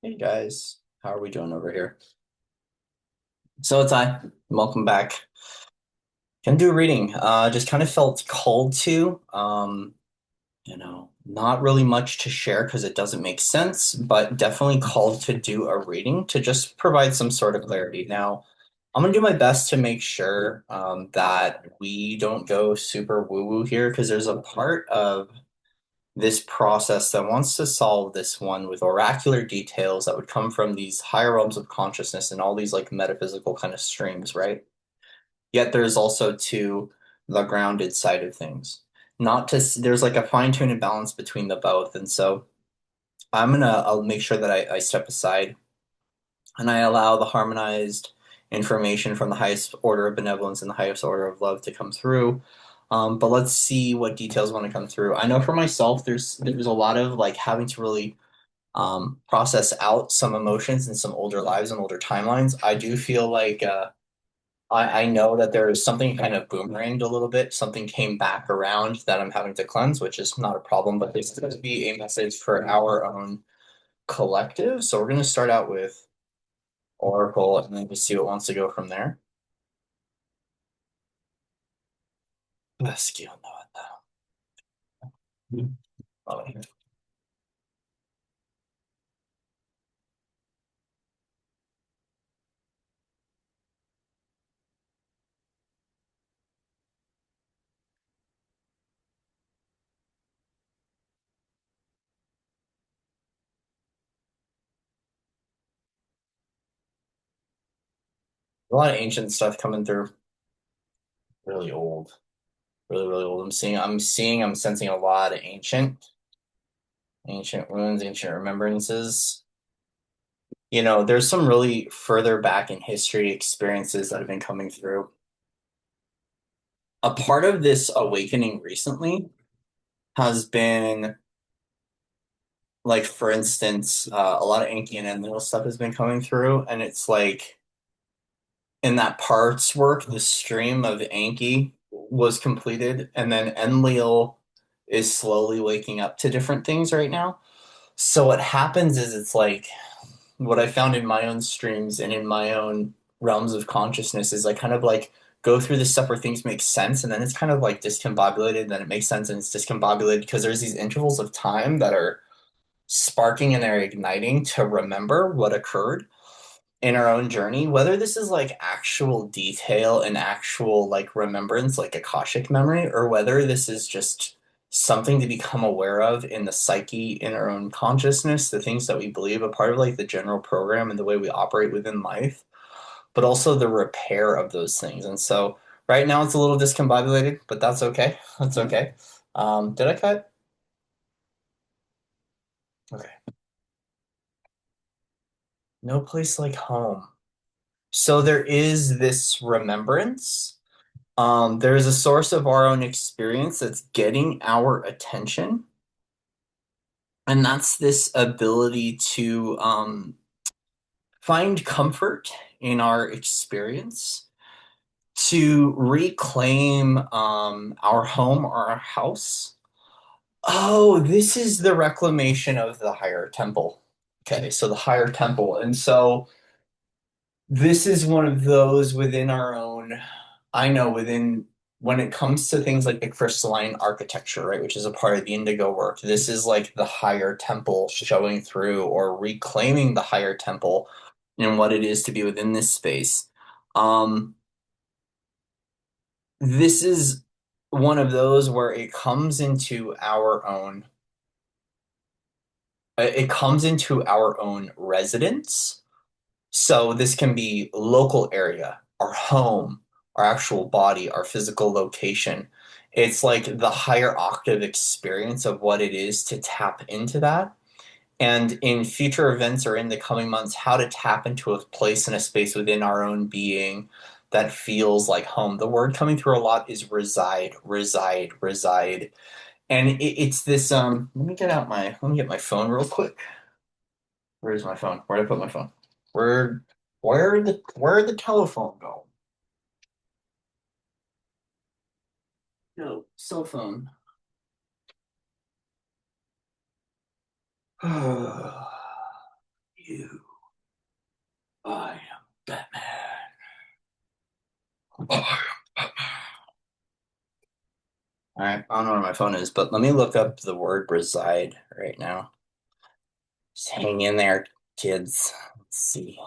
Hey guys, how are we doing over here? So it's I. Welcome back. Can do a reading. Just kind of felt called to. Not really much to share because it doesn't make sense, but definitely called to do a reading to just provide some sort of clarity. Now, I'm gonna do my best to make sure that we don't go super woo-woo here because there's a part of this process that wants to solve this one with oracular details that would come from these higher realms of consciousness and all these like metaphysical kind of streams, right? Yet there's also to the grounded side of things. Not to, there's like a fine-tuned and balance between the both. And so I'll make sure that I step aside and I allow the harmonized information from the highest order of benevolence and the highest order of love to come through. But let's see what details want to come through. I know for myself, there's a lot of like having to really process out some emotions and some older lives and older timelines. I do feel like I know that there is something kind of boomeranged a little bit. Something came back around that I'm having to cleanse, which is not a problem, but there's going to be a message for our own collective. So we're going to start out with Oracle and then just see what wants to go from there. Skill, a lot of ancient stuff coming through. Really old. Really, really old. I'm sensing a lot of ancient wounds, ancient remembrances. There's some really further back in history experiences that have been coming through. A part of this awakening recently has been, like, for instance, a lot of Anki and Enlil stuff has been coming through, and it's like in that parts work, the stream of Anki was completed, and then Enlil is slowly waking up to different things right now. So what happens is it's like what I found in my own streams and in my own realms of consciousness is I kind of like go through the stuff where things make sense and then it's kind of like discombobulated, then it makes sense and it's discombobulated because there's these intervals of time that are sparking and they're igniting to remember what occurred in our own journey, whether this is like actual detail and actual like remembrance, like Akashic memory, or whether this is just something to become aware of in the psyche, in our own consciousness, the things that we believe, a part of like the general program and the way we operate within life, but also the repair of those things. And so right now it's a little discombobulated, but that's okay. That's okay. Did I cut? Okay. No place like home. So there is this remembrance. There is a source of our own experience that's getting our attention, and that's this ability to find comfort in our experience, to reclaim our home or our house. Oh, this is the reclamation of the higher temple. Okay, so the higher temple. And so this is one of those within our own, I know within when it comes to things like the crystalline architecture, right, which is a part of the indigo work, this is like the higher temple showing through or reclaiming the higher temple and what it is to be within this space. Um, this is one of those where it comes into our own residence. So this can be local area, our home, our actual body, our physical location. It's like the higher octave experience of what it is to tap into that. And in future events or in the coming months, how to tap into a place and a space within our own being that feels like home. The word coming through a lot is reside, reside, reside. And it's this let me get my phone real quick. Where's my phone? Where did I put my phone? Where where did the telephone go? No, cell phone. Yeah. I am Batman. I am Batman. All right, I don't know where my phone is, but let me look up the word reside right now. Just hang in there, kids. Let's see.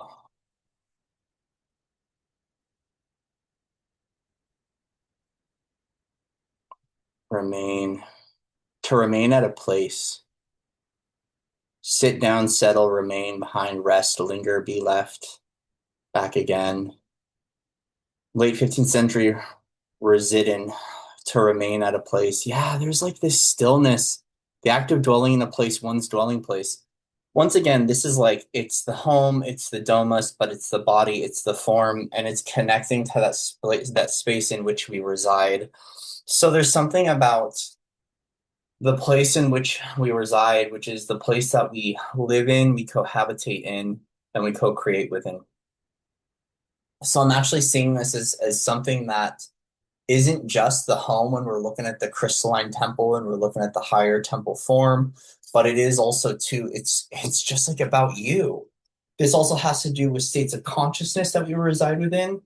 Remain. To remain at a place. Sit down, settle, remain behind, rest, linger, be left, back again. Late 15th century residin, to remain at a place. Yeah, there's like this stillness, the act of dwelling in a place, one's dwelling place. Once again, this is like it's the home, it's the domus, but it's the body, it's the form, and it's connecting to that space in which we reside. So there's something about the place in which we reside, which is the place that we live in, we cohabitate in, and we co-create within. So I'm actually seeing this as something that isn't just the home when we're looking at the crystalline temple and we're looking at the higher temple form, but it is also too, it's just like about you. This also has to do with states of consciousness that we reside within.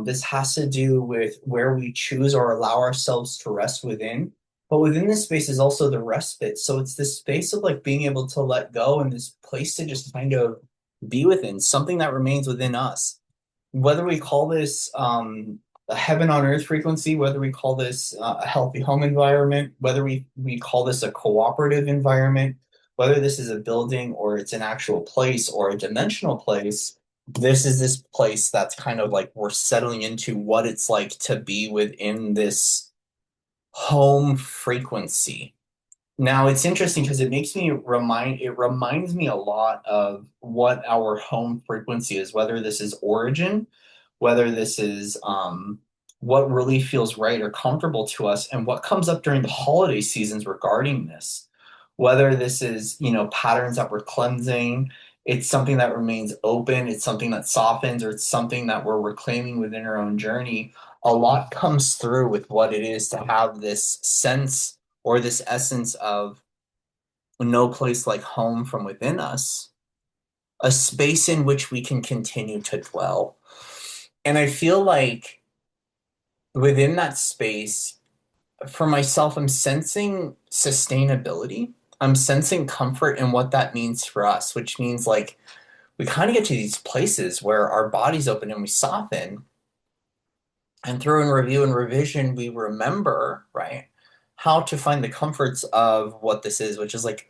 This has to do with where we choose or allow ourselves to rest within. But within this space is also the respite. So it's this space of like being able to let go and this place to just kind of be within, something that remains within us. Whether we call this a heaven on earth frequency, whether we call this a healthy home environment, whether we call this a cooperative environment, whether this is a building or it's an actual place or a dimensional place, this is this place that's kind of like we're settling into what it's like to be within this home frequency. Now it's interesting because it reminds me a lot of what our home frequency is, whether this is origin, whether this is what really feels right or comfortable to us, and what comes up during the holiday seasons regarding this. Whether this is, patterns that we're cleansing, it's something that remains open, it's something that softens, or it's something that we're reclaiming within our own journey. A lot comes through with what it is to have this sense or this essence of no place like home from within us, a space in which we can continue to dwell. And I feel like within that space, for myself, I'm sensing sustainability. I'm sensing comfort in what that means for us, which means like we kind of get to these places where our body's open and we soften. And through in review and revision, we remember, right, how to find the comforts of what this is, which is like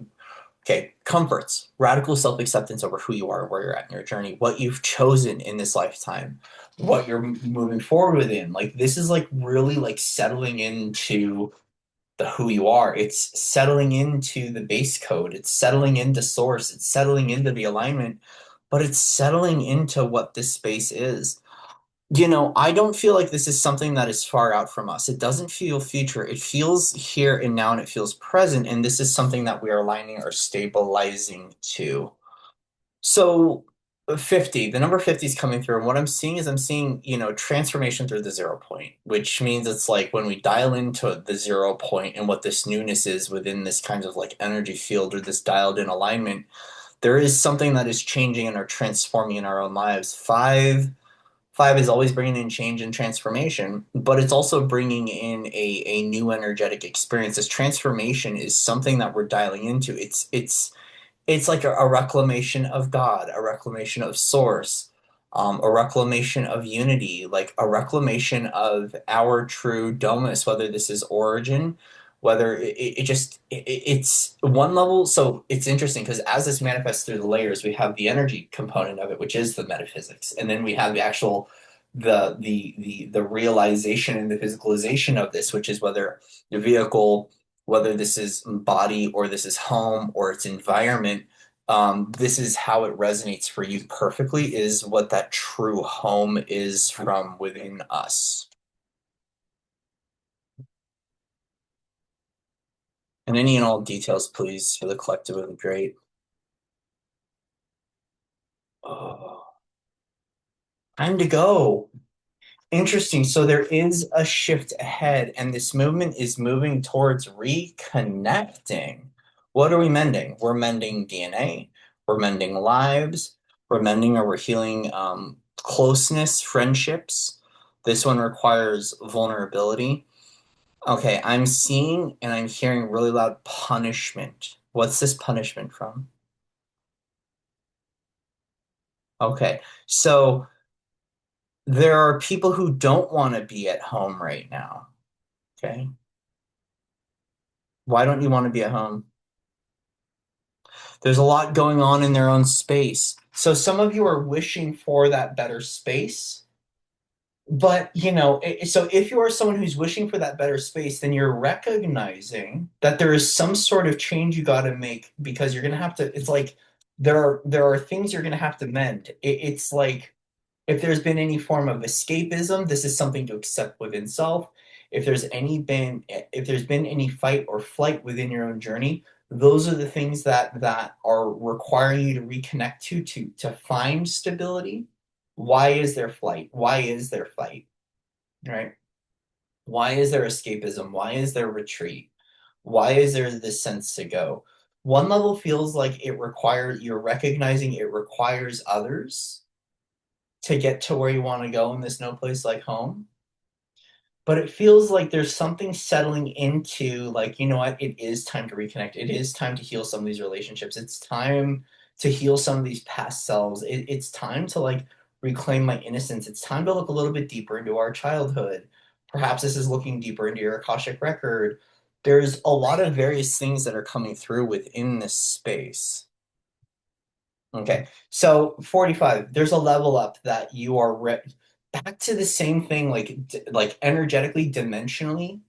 okay, comforts, radical self acceptance over who you are, where you're at in your journey, what you've chosen in this lifetime, what you're moving forward within. Like, this is like really like settling into the who you are. It's settling into the base code, it's settling into source, it's settling into the alignment, but it's settling into what this space is. I don't feel like this is something that is far out from us. It doesn't feel future. It feels here and now and it feels present. And this is something that we are aligning or stabilizing to. So 50, the number 50 is coming through. And what I'm seeing, transformation through the 0 point, which means it's like when we dial into the 0 point and what this newness is within this kind of like energy field or this dialed in alignment, there is something that is changing and are transforming in our own lives. Five is always bringing in change and transformation, but it's also bringing in a new energetic experience. This transformation is something that we're dialing into. It's like a reclamation of God, a reclamation of source, a reclamation of unity, like a reclamation of our true domus, whether this is origin, whether it's one level. So it's interesting because as this manifests through the layers, we have the energy component of it, which is the metaphysics, and then we have the actual the realization and the physicalization of this, which is whether the vehicle, whether this is body or this is home or its environment, this is how it resonates for you perfectly, is what that true home is from within us. And any and all details, please, for the collective would be great. Oh, time to go. Interesting. So there is a shift ahead, and this movement is moving towards reconnecting. What are we mending? We're mending DNA, we're mending lives, We're mending or we're healing closeness, friendships. This one requires vulnerability. Okay, I'm seeing and I'm hearing really loud punishment. What's this punishment from? Okay, so there are people who don't want to be at home right now. Okay, why don't you want to be at home? There's a lot going on in their own space. So some of you are wishing for that better space. But, so if you are someone who's wishing for that better space, then you're recognizing that there is some sort of change you got to make because you're going to have to, it's like there are things you're going to have to mend. It's like if there's been any form of escapism, this is something to accept within self. If there's been any fight or flight within your own journey, those are the things that are requiring you to reconnect to find stability. Why is there flight? Why is there fight? Right? Why is there escapism? Why is there retreat? Why is there this sense to go? One level feels like you're recognizing it requires others to get to where you want to go in this no place like home. But it feels like there's something settling into, like, you know what, it is time to reconnect. It is time to heal some of these relationships. It's time to heal some of these past selves. It's time to like reclaim my innocence. It's time to look a little bit deeper into our childhood. Perhaps this is looking deeper into your Akashic record. There's a lot of various things that are coming through within this space. Okay, so 45, there's a level up that you are back to the same thing, like energetically, dimensionally,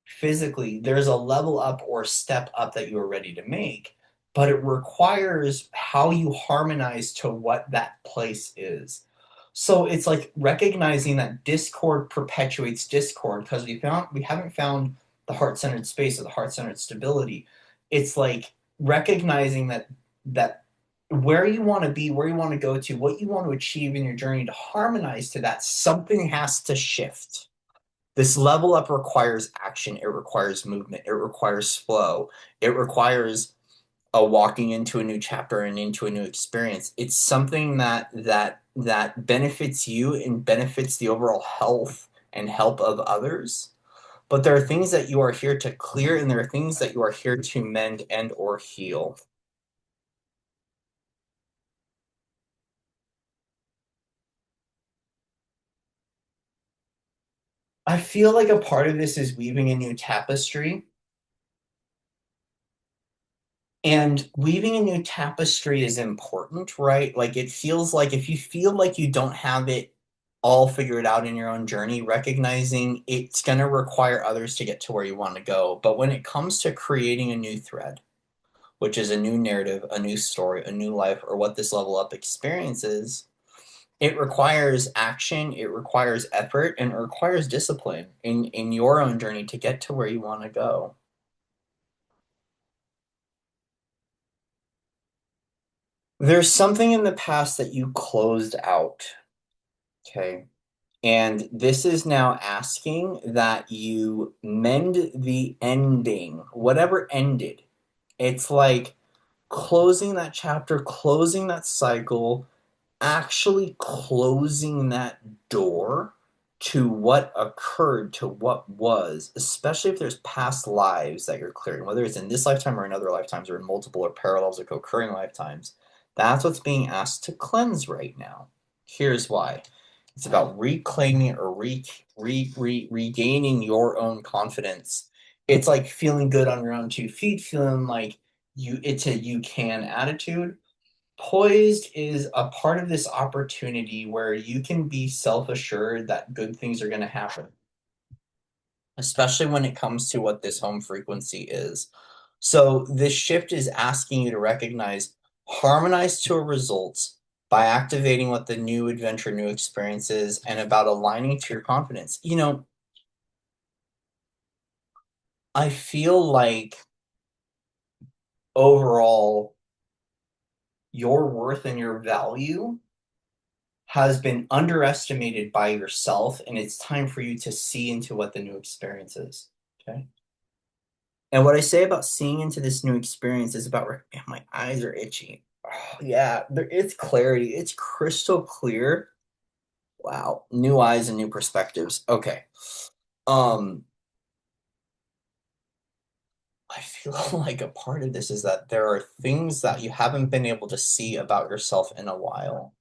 physically, there's a level up or step up that you are ready to make, but it requires how you harmonize to what that place is. So it's like recognizing that discord perpetuates discord because we haven't found the heart-centered space or the heart-centered stability. It's like recognizing that where you want to be, where you want to go to, what you want to achieve in your journey to harmonize to that, something has to shift. This level up requires action, it requires movement, it requires flow, it requires a walking into a new chapter and into a new experience. It's something that benefits you and benefits the overall health and help of others. But there are things that you are here to clear, and there are things that you are here to mend and or heal. I feel like a part of this is weaving a new tapestry. And weaving a new tapestry is important, right? Like it feels like if you feel like you don't have it all figured out in your own journey, recognizing it's going to require others to get to where you want to go. But when it comes to creating a new thread, which is a new narrative, a new story, a new life, or what this level up experience is, it requires action, it requires effort, and it requires discipline in your own journey to get to where you want to go. There's something in the past that you closed out. Okay. And this is now asking that you mend the ending, whatever ended. It's like closing that chapter, closing that cycle, actually closing that door to what occurred, to what was, especially if there's past lives that you're clearing, whether it's in this lifetime or in other lifetimes or in multiple or parallels or co-occurring lifetimes. That's what's being asked to cleanse right now. Here's why. It's about reclaiming or regaining your own confidence. It's like feeling good on your own 2 feet, feeling like it's a you can attitude. Poised is a part of this opportunity where you can be self-assured that good things are going to happen, especially when it comes to what this home frequency is. So this shift is asking you to recognize, harmonize to a results by activating what the new adventure, new experience is, and about aligning to your confidence. I feel like overall, your worth and your value has been underestimated by yourself, and it's time for you to see into what the new experience is. Okay. And what I say about seeing into this new experience is about my eyes are itchy. Yeah, there is clarity. It's crystal clear. Wow, new eyes and new perspectives. Okay. Um, I feel like a part of this is that there are things that you haven't been able to see about yourself in a while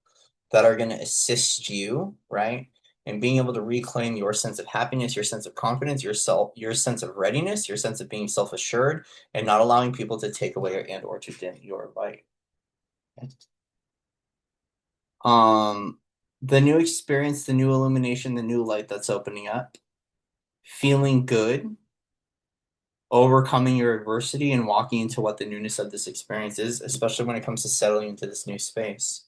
that are going to assist you, right? And being able to reclaim your sense of happiness, your sense of confidence, your sense of readiness, your sense of being self-assured, and not allowing people to take away and or to dim your light. Um, the new experience, the new illumination, the new light that's opening up, feeling good, overcoming your adversity and walking into what the newness of this experience is, especially when it comes to settling into this new space.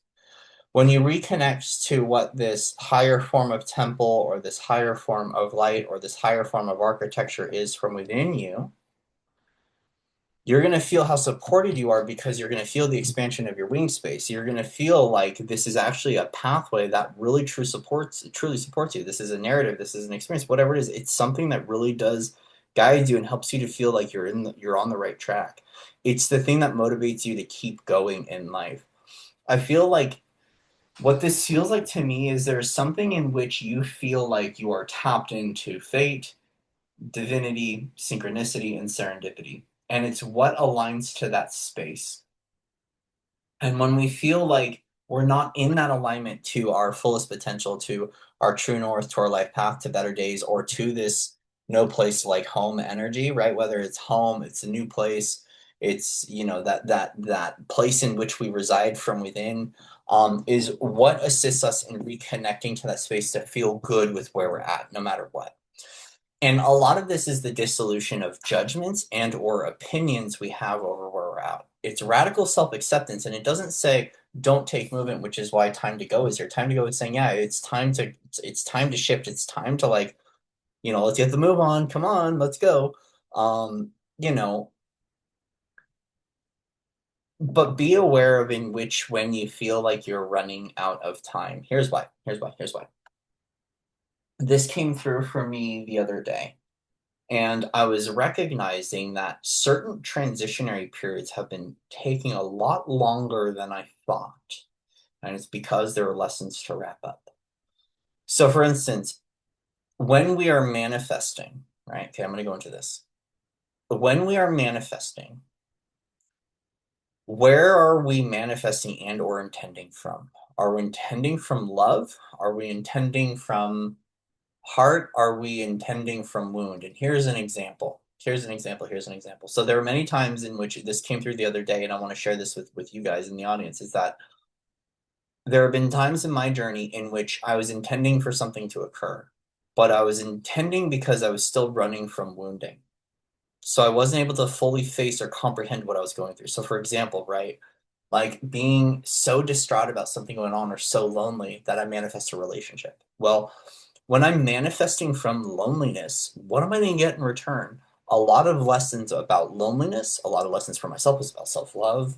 When you reconnect to what this higher form of temple or this higher form of light or this higher form of architecture is from within you, you're going to feel how supported you are because you're going to feel the expansion of your wing space. You're going to feel like this is actually a pathway that really truly supports you. This is a narrative, this is an experience, whatever it is. It's something that really does guide you and helps you to feel like you're on the right track. It's the thing that motivates you to keep going in life. I feel like what this feels like to me is there's something in which you feel like you are tapped into fate, divinity, synchronicity, and serendipity. And it's what aligns to that space. And when we feel like we're not in that alignment to our fullest potential, to our true north, to our life path, to better days, or to this no place like home energy, right? Whether it's home, it's a new place, it's that place in which we reside from within, is what assists us in reconnecting to that space to feel good with where we're at, no matter what. And a lot of this is the dissolution of judgments and or opinions we have over where we're at. It's radical self-acceptance, and it doesn't say don't take movement, which is why time to go is here. Time to go is saying, yeah, it's time to shift. It's time to like, let's get the move on. Come on, let's go. Um, you know, but be aware of in which when you feel like you're running out of time. Here's why. Here's why. This came through for me the other day. And I was recognizing that certain transitionary periods have been taking a lot longer than I thought. And it's because there are lessons to wrap up. So, for instance, when we are manifesting, right? Okay, I'm going to go into this. When we are manifesting, where are we manifesting and or intending from? Are we intending from love? Are we intending from heart? Are we intending from wound? And here's an example. Here's an example. So there are many times in which this came through the other day, and I want to share this with you guys in the audience, is that there have been times in my journey in which I was intending for something to occur, but I was intending because I was still running from wounding. So I wasn't able to fully face or comprehend what I was going through. So for example, right, like being so distraught about something going on or so lonely that I manifest a relationship. Well, when I'm manifesting from loneliness, what am I going to get in return? A lot of lessons about loneliness, a lot of lessons for myself is about self-love,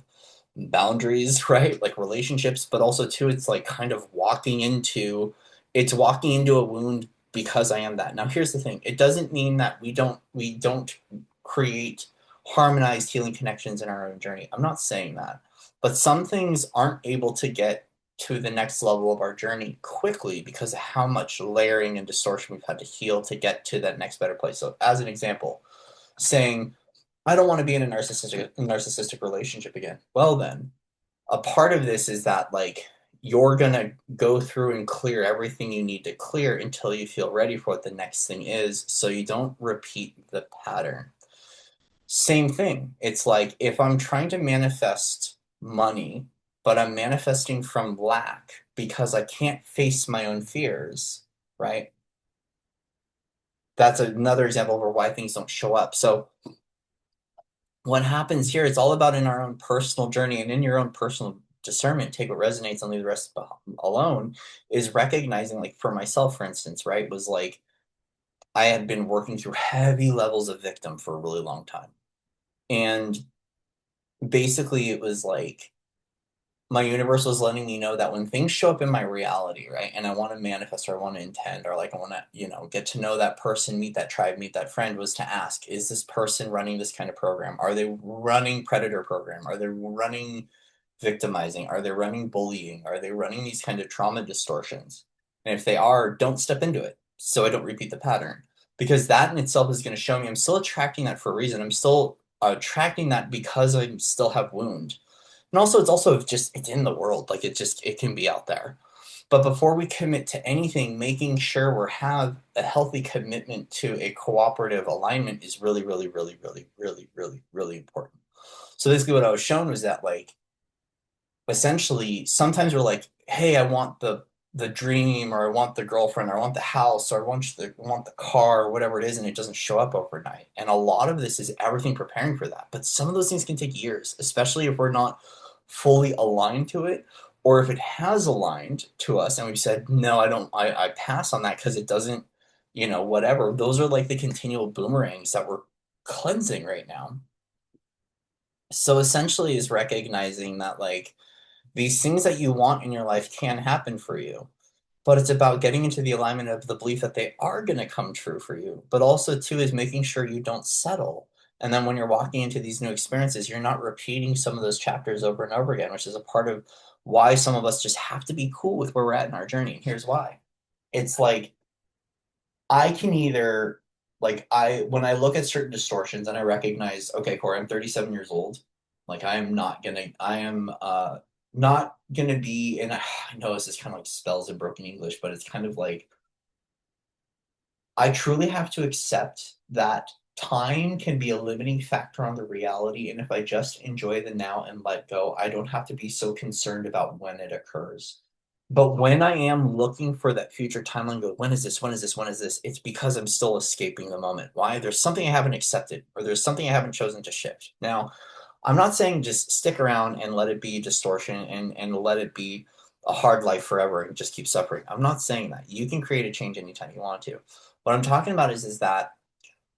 boundaries, right? Like relationships, but also too, it's like kind of walking into a wound because I am that. Now, here's the thing. It doesn't mean that we don't create harmonized healing connections in our own journey. I'm not saying that. But some things aren't able to get to the next level of our journey quickly because of how much layering and distortion we've had to heal to get to that next better place. So, as an example, saying, I don't want to be in a narcissistic relationship again. Well, then, a part of this is that like you're gonna go through and clear everything you need to clear until you feel ready for what the next thing is, so you don't repeat the pattern. Same thing. It's like if I'm trying to manifest money, but I'm manifesting from lack because I can't face my own fears, right? That's another example of why things don't show up. So what happens here, it's all about in our own personal journey and in your own personal discernment, take what resonates and leave the rest alone, is recognizing, like for myself, for instance, right, was like I had been working through heavy levels of victim for a really long time. And basically it was like my universe was letting me know that when things show up in my reality, right, and I want to manifest or I want to intend or like I want to, get to know that person, meet that tribe, meet that friend, was to ask, is this person running this kind of program? Are they running predator program? Are they running victimizing? Are they running bullying? Are they running these kind of trauma distortions? And if they are, don't step into it so I don't repeat the pattern. Because that in itself is going to show me I'm still attracting that for a reason. I'm still attracting that because I still have wound. And also, it's also just, it's in the world. Like, it can be out there. But before we commit to anything, making sure we have a healthy commitment to a cooperative alignment is really, really, really, really, really, really, really important. So basically what I was shown was that, like, essentially sometimes we're like, hey, I want the dream, or I want the girlfriend, or I want the house, or I want the car, or whatever it is, and it doesn't show up overnight. And a lot of this is everything preparing for that. But some of those things can take years, especially if we're not fully aligned to it, or if it has aligned to us and we've said, no, I don't, I pass on that because it doesn't, whatever. Those are like the continual boomerangs that we're cleansing right now. So essentially is recognizing that, like, these things that you want in your life can happen for you, but it's about getting into the alignment of the belief that they are going to come true for you. But also, too, is making sure you don't settle. And then when you're walking into these new experiences, you're not repeating some of those chapters over and over again, which is a part of why some of us just have to be cool with where we're at in our journey. And here's why. It's like, I can either, like, when I look at certain distortions and I recognize, okay, Corey, I'm 37 years old. Like, I am not gonna be, and I know this is kind of like spells in broken English, but it's kind of like, I truly have to accept that time can be a limiting factor on the reality. And if I just enjoy the now and let go, I don't have to be so concerned about when it occurs. But when I am looking for that future timeline, go, when is this? When is this? When is this? It's because I'm still escaping the moment. Why? There's something I haven't accepted, or there's something I haven't chosen to shift. Now, I'm not saying just stick around and let it be distortion, and let it be a hard life forever and just keep suffering. I'm not saying that. You can create a change anytime you want to. What I'm talking about is that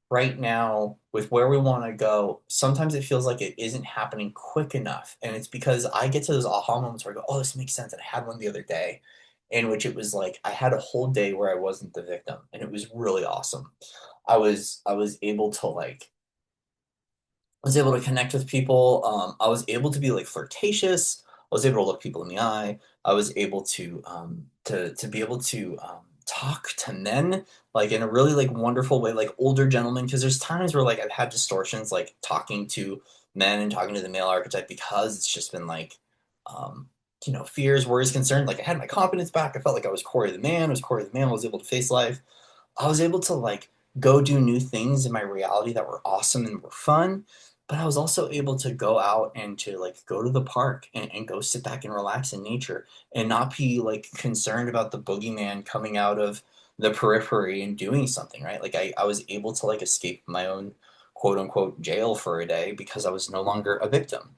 right now, with where we want to go, sometimes it feels like it isn't happening quick enough. And it's because I get to those aha moments where I go, oh, this makes sense. And I had one the other day in which it was like I had a whole day where I wasn't the victim. And it was really awesome. I was able to, like, I was able to connect with people. I was able to be, like, flirtatious. I was able to look people in the eye. I was able to be able to talk to men, like, in a really, like, wonderful way, like older gentlemen. Because there's times where, like, I've had distortions, like talking to men and talking to the male archetype, because it's just been like, um, fears, worries, concerns. Like, I had my confidence back. I felt like I was Corey the man. I was Corey the man. I was able to face life. I was able to, like, go do new things in my reality that were awesome and were fun, but I was also able to go out and to, like, go to the park and go sit back and relax in nature and not be, like, concerned about the boogeyman coming out of the periphery and doing something, right? Like, I was able to, like, escape my own quote unquote jail for a day because I was no longer a victim.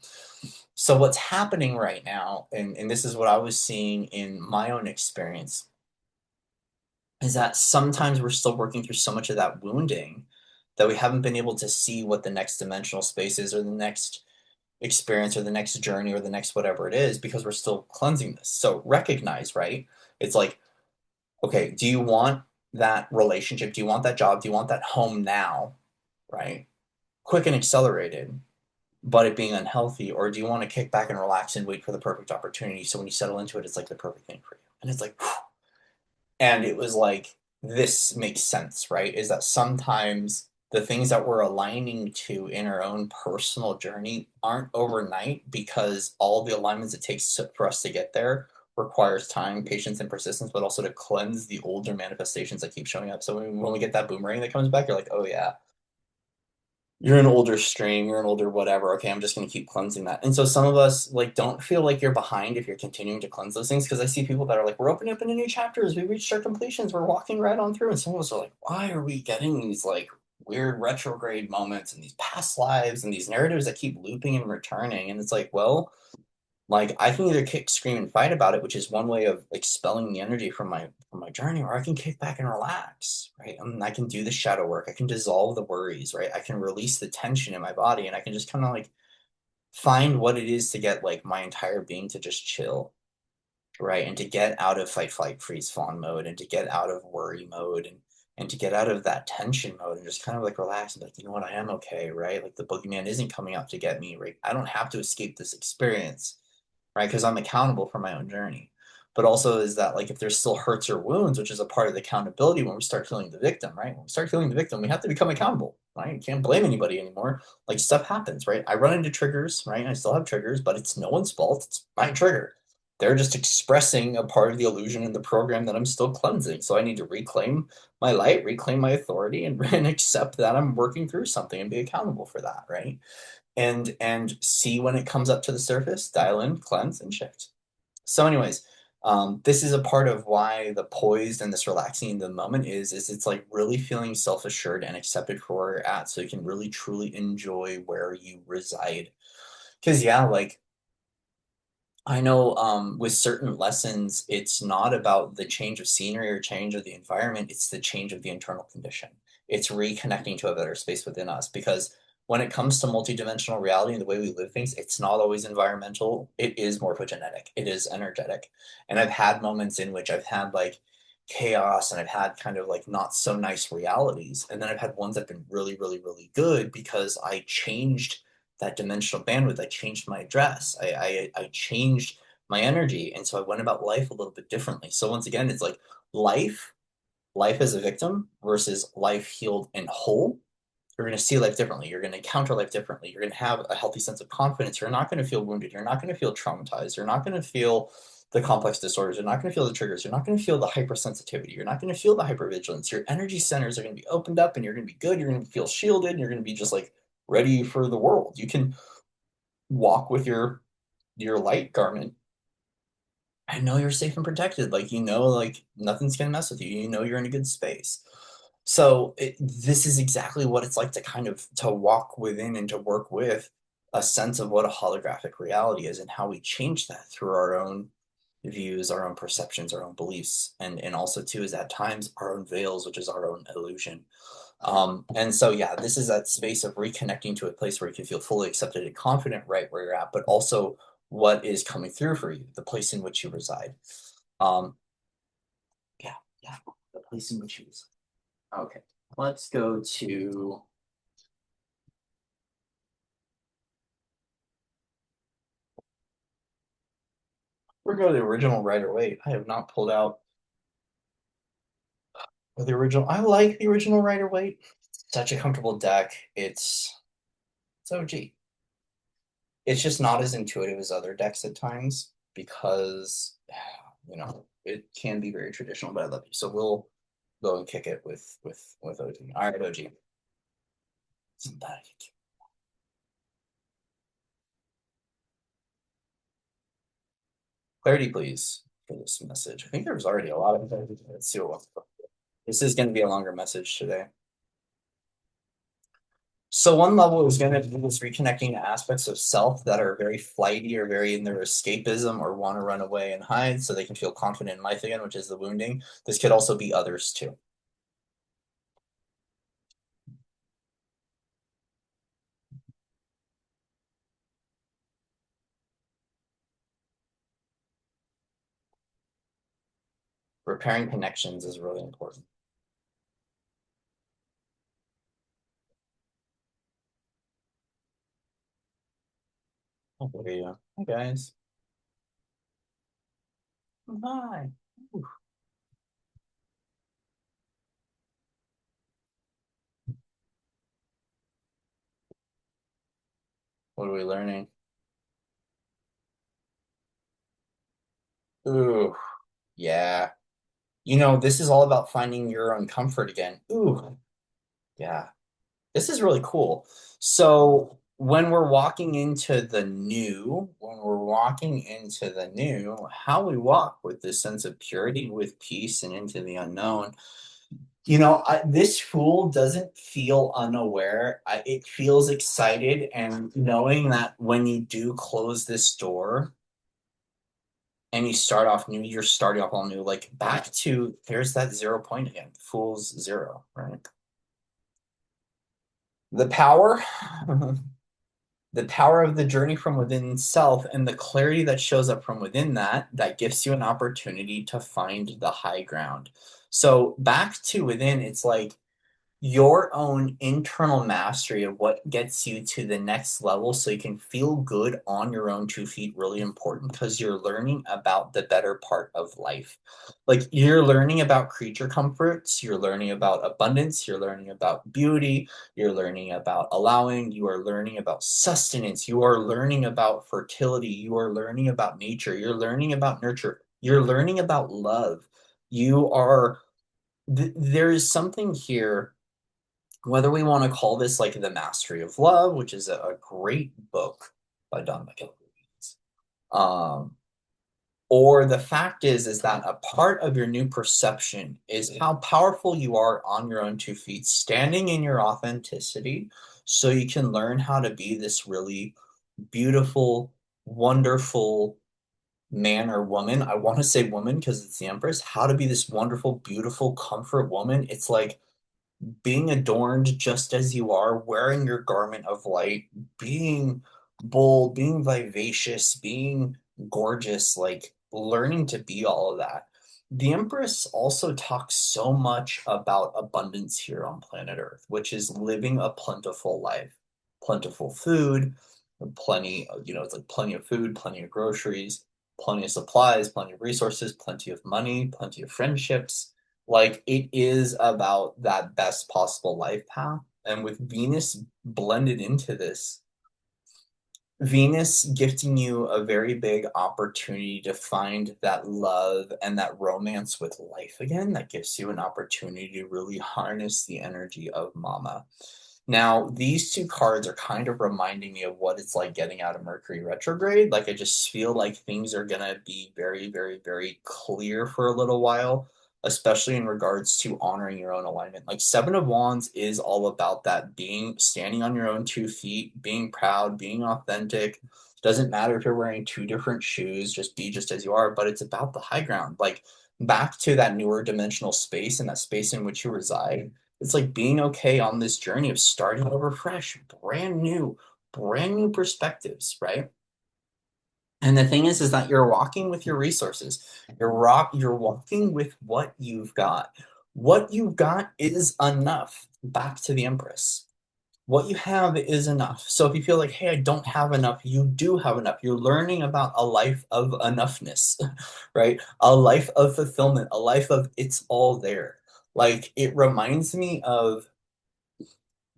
So what's happening right now, and this is what I was seeing in my own experience, is that sometimes we're still working through so much of that wounding that we haven't been able to see what the next dimensional space is, or the next experience, or the next journey, or the next whatever it is, because we're still cleansing this. So recognize, right? It's like, okay, do you want that relationship? Do you want that job? Do you want that home now? Right? Quick and accelerated, but it being unhealthy, or do you want to kick back and relax and wait for the perfect opportunity? So when you settle into it, it's like the perfect thing for you. And it's like, and it was like, this makes sense, right? Is that sometimes the things that we're aligning to in our own personal journey aren't overnight, because all the alignments it takes for us to get there requires time, patience, and persistence, but also to cleanse the older manifestations that keep showing up. So when we get that boomerang that comes back, you're like, oh yeah, you're an older stream, you're an older whatever. Okay, I'm just going to keep cleansing that. And so some of us, like, don't feel like you're behind if you're continuing to cleanse those things, because I see people that are like, we're opening up into new chapters, we reached our completions, we're walking right on through. And some of us are like, why are we getting these, like, weird retrograde moments and these past lives and these narratives that keep looping and returning? And it's like, well, like, I can either kick, scream, and fight about it, which is one way of expelling the energy from my journey, or I can kick back and relax, right? I can do the shadow work. I can dissolve the worries, right? I can release the tension in my body, and I can just kind of, like, find what it is to get, like, my entire being to just chill, right? And to get out of fight, flight, freeze, fawn mode, and to get out of worry mode, and to get out of that tension mode, and just kind of, like, relax and be like, you know what, I am okay, right? Like, the boogeyman isn't coming out to get me, right? I don't have to escape this experience. right? Because I'm accountable for my own journey. But also is that like if there's still hurts or wounds, which is a part of the accountability when we start healing the victim, right? When we start healing the victim, we have to become accountable, right? You can't blame anybody anymore. Like stuff happens, right? I run into triggers, right? I still have triggers, but it's no one's fault. It's my trigger. They're just expressing a part of the illusion in the program that I'm still cleansing. So I need to reclaim my light, reclaim my authority, and accept that I'm working through something and be accountable for that, right? And see when it comes up to the surface, dial in, cleanse, and shift. So, anyways, this is a part of why the poised and this relaxing in the moment is it's like really feeling self-assured and accepted for where you're at, so you can really truly enjoy where you reside. Because yeah, like I know with certain lessons, it's not about the change of scenery or change of the environment, it's the change of the internal condition. It's reconnecting to a better space within us because when it comes to multidimensional reality and the way we live things, it's not always environmental. It is morphogenetic. It is energetic. And I've had moments in which I've had like chaos and I've had kind of like not so nice realities. And then I've had ones that have been really, really, really good because I changed that dimensional bandwidth. I changed my address. I changed my energy. And so I went about life a little bit differently. So once again, it's like life, life as a victim versus life healed and whole. You're going to see life differently. You're going to counter life differently. You're going to have a healthy sense of confidence. You're not going to feel wounded. You're not going to feel traumatized. You're not going to feel the complex disorders. You're not going to feel the triggers. You're not going to feel the hypersensitivity. You're not going to feel the hypervigilance. Your energy centers are going to be opened up and you're going to be good. You're going to feel shielded. And you're going to be just like ready for the world. You can walk with your light garment and know you're safe and protected. Like you know, like nothing's gonna mess with you. You know you're in a good space. So this is exactly what it's like to kind of to walk within and to work with a sense of what a holographic reality is and how we change that through our own views, our own perceptions, our own beliefs, and also too is at times our own veils, which is our own illusion. And so, yeah, this is that space of reconnecting to a place where you can feel fully accepted and confident right where you're at, but also what is coming through for you, the place in which you reside. Um, yeah, yeah, the place in which you reside. Okay, let's go to, we're going to the original Rider Waite. I have not pulled out the original. I like the original Rider Waite. Such a comfortable deck. It's OG. It's just not as intuitive as other decks at times because it can be very traditional, but I love you. So we'll go and kick it with OG. All right, OG. Sympathetic. Clarity, please, for this message. I think there was already a lot of it. Let's see what this is going to be a longer message today. So one level is going to be this reconnecting to aspects of self that are very flighty or very in their escapism or want to run away and hide so they can feel confident in life again, which is the wounding. This could also be others too. Repairing connections is really important. Oh, there you go. Hi guys. Bye. What are we learning? Ooh, yeah. This is all about finding your own comfort again. Ooh, yeah. This is really cool. So when we're walking into the new, how we walk with this sense of purity, with peace, and into the unknown. This fool doesn't feel unaware. It feels excited, and knowing that when you do close this door and you start off new, you're starting off all new. Like back to there's that 0 point again. Fool's zero, right? The power, the power of the journey from within self and the clarity that shows up from within that gives you an opportunity to find the high ground. So back to within, it's like your own internal mastery of what gets you to the next level so you can feel good on your own 2 feet really important because you're learning about the better part of life. Like you're learning about creature comforts, you're learning about abundance, you're learning about beauty, you're learning about allowing, you are learning about sustenance, you are learning about fertility, you are learning about nature, you're learning about nurture, you're learning about love. You are there is something here, whether we want to call this like The Mastery of Love, which is a great book by Don McKelvey, um, or the fact is that a part of your new perception is how powerful you are on your own 2 feet, standing in your authenticity, so you can learn how to be this really beautiful, wonderful man or woman. I want to say woman because it's the Empress. How to be this wonderful, beautiful comfort woman. It's like being adorned just as you are, wearing your garment of light, being bold, being vivacious, being gorgeous, like learning to be all of that. The Empress also talks so much about abundance here on planet Earth, which is living a plentiful life, plentiful food, plenty, it's like plenty of food, plenty of groceries, plenty of supplies, plenty of resources, plenty of money, plenty of friendships. Like it is about that best possible life path. And with Venus blended into this, Venus gifting you a very big opportunity to find that love and that romance with life again, that gives you an opportunity to really harness the energy of Mama. Now, these two cards are kind of reminding me of what it's like getting out of Mercury retrograde. Like, I just feel like things are going to be very, very, very clear for a little while, especially in regards to honoring your own alignment. Like, Seven of Wands is all about that being standing on your own 2 feet, being proud, being authentic. Doesn't matter if you're wearing two different shoes, just be just as you are, but it's about the high ground. Like, back to that newer dimensional space and that space in which you reside. It's like being okay on this journey of starting over fresh, brand new perspectives, right? And the thing is that you're walking with your resources. You're walking with what you've got. What you've got is enough. Back to the Empress. What you have is enough. So if you feel like, hey, I don't have enough, you do have enough. You're learning about a life of enoughness, right? A life of fulfillment, a life of it's all there. Like it reminds me of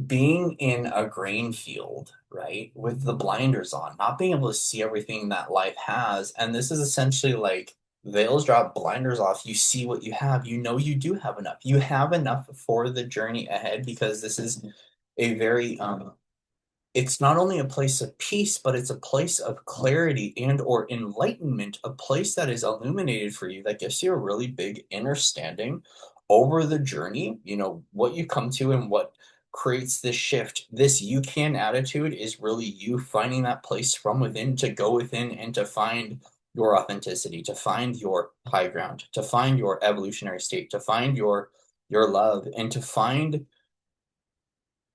being in a grain field, right, with the blinders on, not being able to see everything that life has. And this is essentially like veils drop, blinders off. You see what you have. You know you do have enough. You have enough for the journey ahead because this is a very it's not only a place of peace, but it's a place of clarity and or enlightenment, a place that is illuminated for you that gives you a really big understanding over the journey, what you come to and what creates this shift. This you can attitude is really you finding that place from within to go within and to find your authenticity, to find your high ground, to find your evolutionary state, to find your love, and to find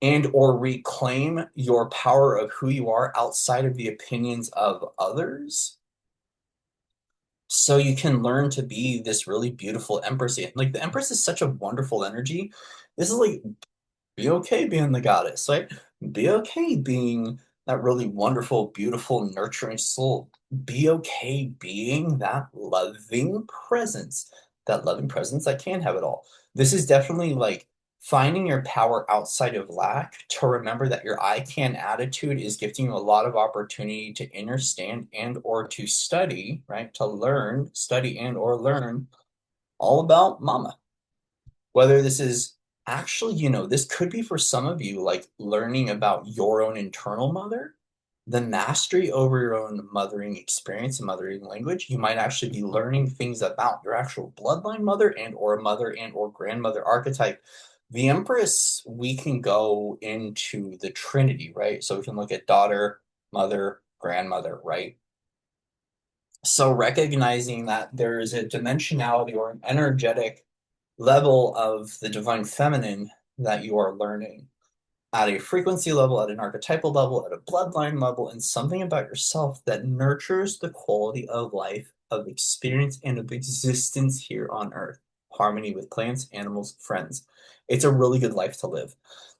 and or reclaim your power of who you are outside of the opinions of others so you can learn to be this really beautiful empress. Like the empress is such a wonderful energy. This is like be okay being the goddess, right? Be okay being that really wonderful, beautiful, nurturing soul. Be okay being that loving presence that can have it all. This is definitely like finding your power outside of lack to remember that your I can attitude is giving you a lot of opportunity to understand and or to study, right? To learn, study and or learn all about mama, whether this is actually, this could be for some of you like learning about your own internal mother, the mastery over your own mothering experience and mothering language. You might actually be learning things about your actual bloodline mother and or grandmother archetype. The Empress, we can go into the Trinity, right? So we can look at daughter, mother, grandmother, right? So recognizing that there is a dimensionality or an energetic level of the divine feminine that you are learning at a frequency level, at an archetypal level, at a bloodline level, and something about yourself that nurtures the quality of life, of experience, and of existence here on earth. harmony with plants, animals, friends. It's a really good life to live.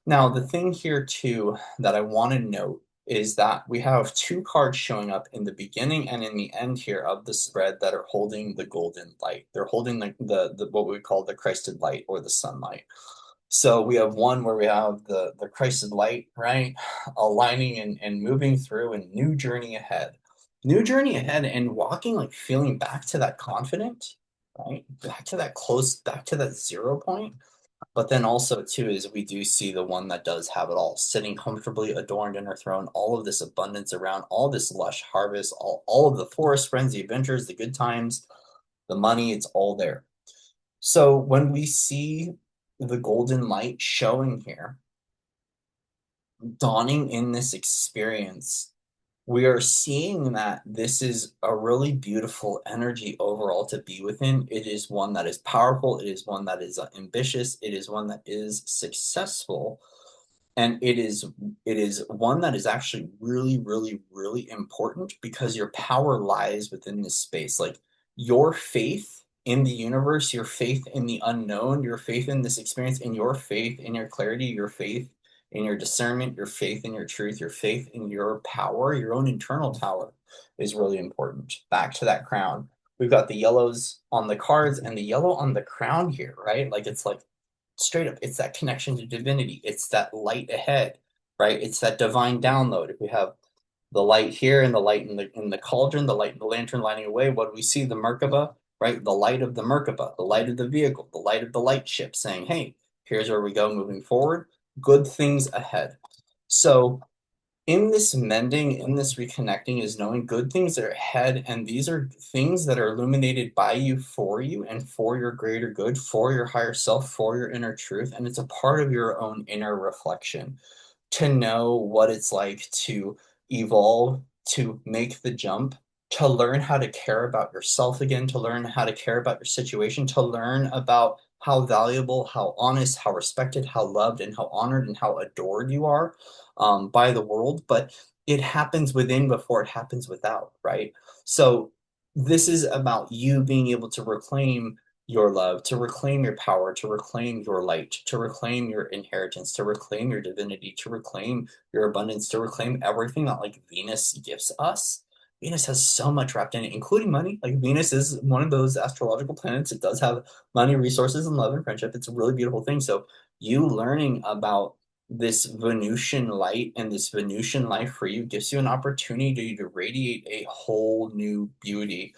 Now, the thing here too that I want to note is that we have two cards showing up in the beginning and in the end here of the spread that are holding the golden light. They're holding the what we call the Christed light or the sunlight. So we have one where we have the Christed light, right? Aligning and moving through a new journey ahead. New journey ahead and walking like feeling back to that confident, right? Back to that close, back to that 0 point. But then also too is we do see the one that does have it all, sitting comfortably adorned in her throne, all of this abundance around, all this lush harvest, all of the forest friends, the adventures, the good times, the money, it's all there. So when we see the golden light showing here, dawning in this experience, we are seeing that this is a really beautiful energy overall to be within. It is one that is powerful. It is one that is ambitious. It is one that is successful. And it is one that is actually really, really, really important because your power lies within this space. Like your faith in the universe, your faith in the unknown, your faith in this experience, and your faith in your clarity, your faith in your discernment, your faith in your truth, your faith in your power, your own internal power is really important. Back to that crown. We've got the yellows on the cards and the yellow on the crown here, right? Like it's like straight up, it's that connection to divinity. It's that light ahead, right? It's that divine download. If we have the light here and the light in the cauldron, the light in the lantern lighting away, what do we see? The Merkaba, right? The light of the Merkaba, the light of the vehicle, the light of the light ship saying, hey, here's where we go moving forward. Good things ahead. So in this mending, in this reconnecting, is knowing good things that are ahead, and these are things that are illuminated by you and for your greater good, for your higher self, for your inner truth, and it's a part of your own inner reflection to know what it's like to evolve, to make the jump, to learn how to care about yourself again, to learn how to care about your situation, to learn about how valuable, how honest, how respected, how loved, and how honored and how adored you are by the world. But it happens within before it happens without, right? So this is about you being able to reclaim your love, to reclaim your power, to reclaim your light, to reclaim your inheritance, to reclaim your divinity, to reclaim your abundance, to reclaim everything that like Venus gives us. Venus has so much wrapped in it, including money. Like Venus is one of those astrological planets. It does have money, resources, and love and friendship. It's a really beautiful thing. So you learning about this Venusian light and this Venusian life for you gives you an opportunity to radiate a whole new beauty.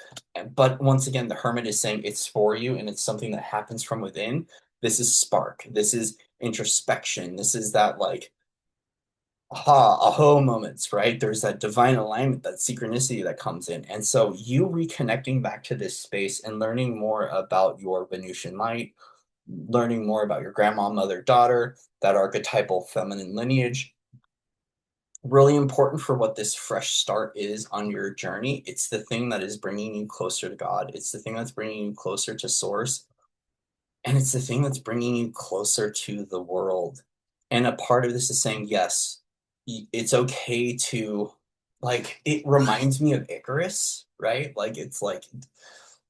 But once again, the Hermit is saying it's for you and it's something that happens from within. This is spark. This is introspection. This is that like aha moments, right? There's that divine alignment, that synchronicity that comes in. And so you reconnecting back to this space and learning more about your Venusian light, learning more about your grandma, mother, daughter, that archetypal feminine lineage. Really important for what this fresh start is on your journey. It's the thing that is bringing you closer to God. It's the thing that's bringing you closer to Source. And it's the thing that's bringing you closer to the world. And a part of this is saying, yes, it's okay to, like, it reminds me of Icarus, right? Like, it's like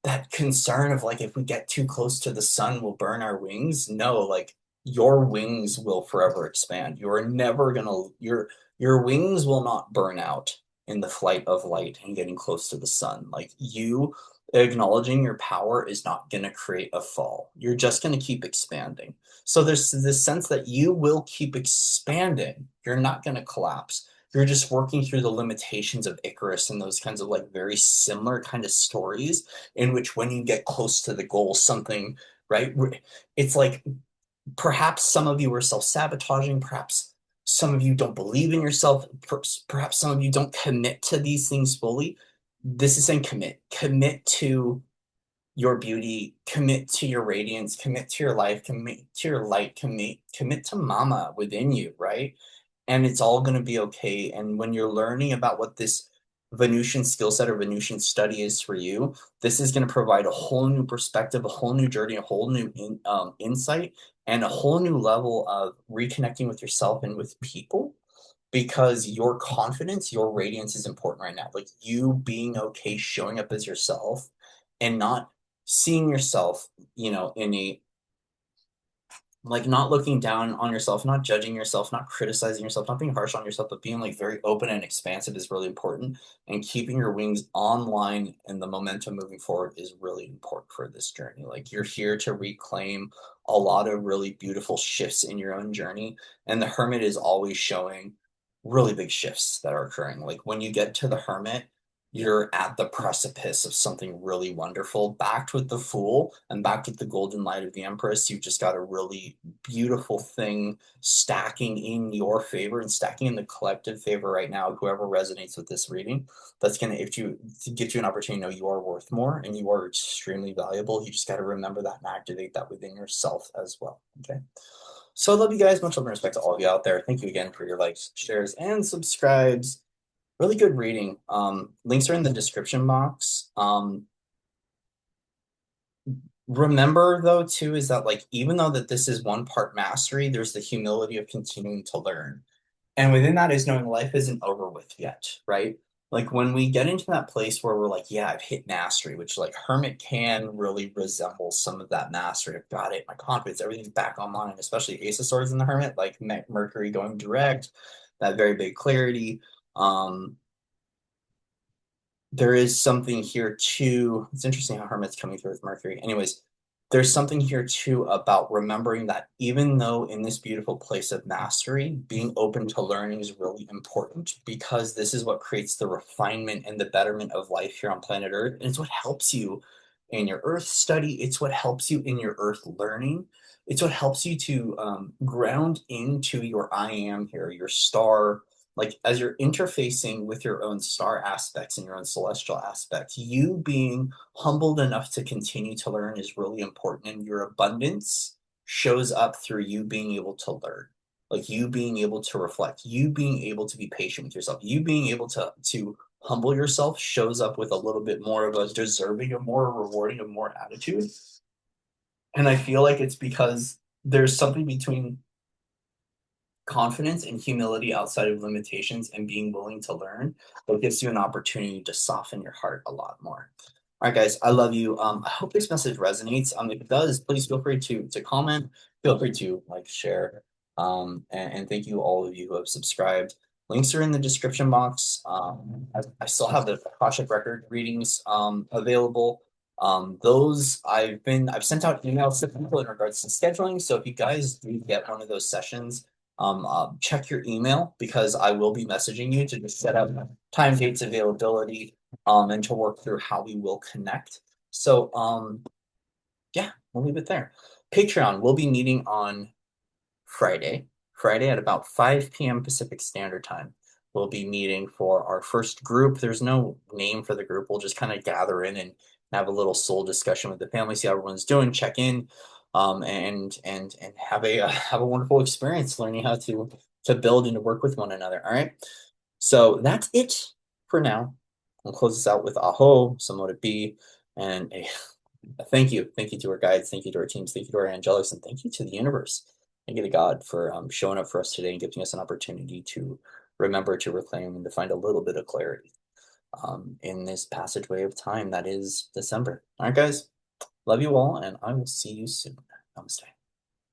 that concern of like if we get too close to the sun we'll burn our wings. No, like your wings will forever expand. You're never gonna your wings will not burn out in the flight of light and getting close to the sun. Like you acknowledging your power is not going to create a fall. You're just going to keep expanding. So there's this sense that you will keep expanding. You're not going to collapse. You're just working through the limitations of Icarus and those kinds of like very similar kind of stories in which when you get close to the goal, something, right? It's like perhaps some of you are self-sabotaging, perhaps some of you don't believe in yourself, perhaps some of you don't commit to these things fully. This is saying commit to your beauty, commit to your radiance, commit to your life, commit to your light, commit to mama within you, right? And it's all going to be okay. And when you're learning about what this Venusian skill set or Venusian study is for you, this is going to provide a whole new perspective, a whole new journey, a whole new insight, and a whole new level of reconnecting with yourself and with people because your confidence, your radiance is important right now. Like you being okay showing up as yourself and not seeing yourself, in a like not looking down on yourself, not judging yourself, not criticizing yourself, not being harsh on yourself, but being like very open and expansive is really important. And keeping your wings online and the momentum moving forward is really important for this journey. Like you're here to reclaim a lot of really beautiful shifts in your own journey. And the Hermit is always showing really big shifts that are occurring. Like when you get to the Hermit, you're at the precipice of something really wonderful, backed with the Fool and backed with the golden light of the Empress. You've just got a really beautiful thing stacking in your favor and stacking in the collective favor right now. Whoever resonates with this reading, that's going to give you an opportunity to know you are worth more and you are extremely valuable. You just got to remember that and activate that within yourself as well. Okay. So I love you guys. Much love and respect to all of you out there. Thank you again for your likes, shares, and subscribes. Really good reading. Links are in the description box. Remember though too is that like even though that this is one part mastery, there's the humility of continuing to learn. And within that is knowing life isn't over with yet, right? Like when we get into that place where we're like, yeah, I've hit mastery, which like Hermit can really resemble some of that mastery. I've got it, my confidence, everything's back online, especially Ace of Swords in the Hermit, like Mercury going direct, that very big clarity. Um, there is something here too. It's interesting how Hermit's coming through with Mercury. Anyways, there's something here too about remembering that even though in this beautiful place of mastery, being open to learning is really important because this is what creates the refinement and the betterment of life here on planet Earth. And it's what helps you in your Earth study, it's what helps you in your Earth learning. It's what helps you to ground into your I am here, your star, like as you're interfacing with your own star aspects and your own celestial aspects, you being humbled enough to continue to learn is really important. And your abundance shows up through you being able to learn, like you being able to reflect, you being able to be patient with yourself, you being able to humble yourself shows up with a little bit more of a deserving of more, rewarding of more attitude. And I feel like it's because there's something between confidence and humility outside of limitations and being willing to learn that gives you an opportunity to soften your heart a lot more. All right, guys, I love you. I hope this message resonates. If it does, please feel free to comment. Feel free to like, share, and thank you all of you who have subscribed. Links are in the description box. I still have the Akashic record readings available. Those I've sent out emails to people in regards to scheduling. So if you guys do get one of those sessions, check your email because I will be messaging you to just set up time, dates, availability, and to work through how we will connect. So, yeah, we'll leave it there. Patreon, we'll be meeting on Friday at about 5 p.m. Pacific Standard Time. We'll be meeting for our first group. There's no name for the group. We'll just kind of gather in and have a little soul discussion with the family, see how everyone's doing, check in, and have a wonderful experience learning how to build and to work with one another. All right. So that's it for now. I'll close this out with Aho, so mote it be, and a thank you. Thank you to our guides. Thank you to our teams. Thank you to our angelics. And thank you to the universe. Thank you to God for showing up for us today and giving us an opportunity to remember, to reclaim, and to find a little bit of clarity in this passageway of time that is December. All right, guys. Love you all, and I will see you soon. Namaste.